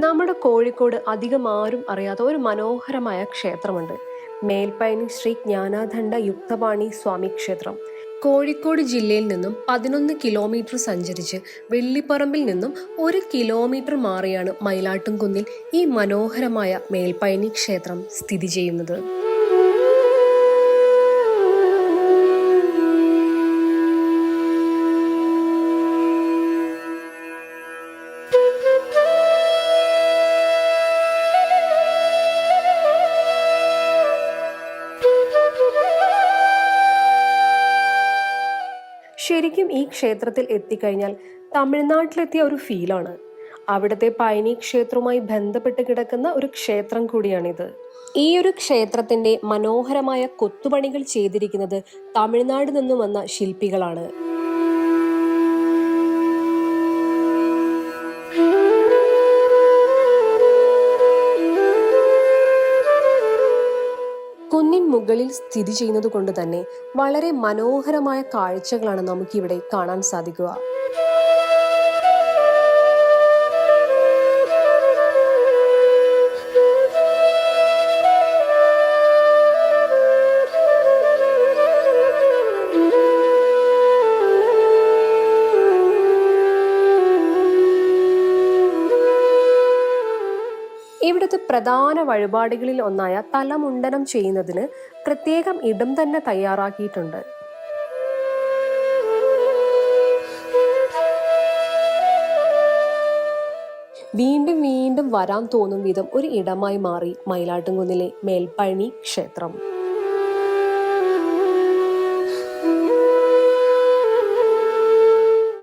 നമ്മുടെ കോഴിക്കോട് അധികം ആരും അറിയാത്ത ഒരു മനോഹരമായ ക്ഷേത്രമുണ്ട്. മേൽപ്പയനി ശ്രീ ജ്ഞാനാദണ്ഡ യുക്തപാണി സ്വാമി ക്ഷേത്രം. കോഴിക്കോട് ജില്ലയിൽ നിന്നും 11 കിലോമീറ്റർ സഞ്ചരിച്ച് വെള്ളിപ്പറമ്പിൽ നിന്നും 1 കിലോമീറ്റർ മാറിയാണ് മയിലാട്ടുംകുന്നിൽ ഈ മനോഹരമായ മേൽപ്പയനി ക്ഷേത്രം സ്ഥിതി ചെയ്യുന്നത്. ശരിക്കും ഈ ക്ഷേത്രത്തിൽ എത്തിക്കഴിഞ്ഞാൽ തമിഴ്നാട്ടിലെത്തിയ ഒരു ഫീലാണ്. അവിടുത്തെ പഴനി ക്ഷേത്രവുമായി ബന്ധപ്പെട്ട് കിടക്കുന്ന ഒരു ക്ഷേത്രം കൂടിയാണിത്. ഈ ഒരു ക്ഷേത്രത്തിന്റെ മനോഹരമായ കൊത്തുപണികൾ ചെയ്തിരിക്കുന്നത് തമിഴ്നാട് നിന്നും വന്ന ശില്പികളാണ്. കുന്നിൻ മുകളിൽ സ്ഥിതി ചെയ്യുന്നത് കൊണ്ട് തന്നെ വളരെ മനോഹരമായ കാഴ്ചകളാണ് നമുക്കിവിടെ കാണാൻ സാധിക്കുക. ഇവിടുത്തെ പ്രധാന വഴിപാടുകളിൽ ഒന്നായ തലമുണ്ടനം ചെയ്യുന്നതിന് പ്രത്യേകം ഇടം തന്നെ തയ്യാറാക്കിയിട്ടുണ്ട്. വീണ്ടും വീണ്ടും വരാൻ തോന്നും വിധം ഒരു ഇടമായി മാറി മയിലാട്ടുംകുന്നിലെ മേൽപ്പഴനി ക്ഷേത്രം.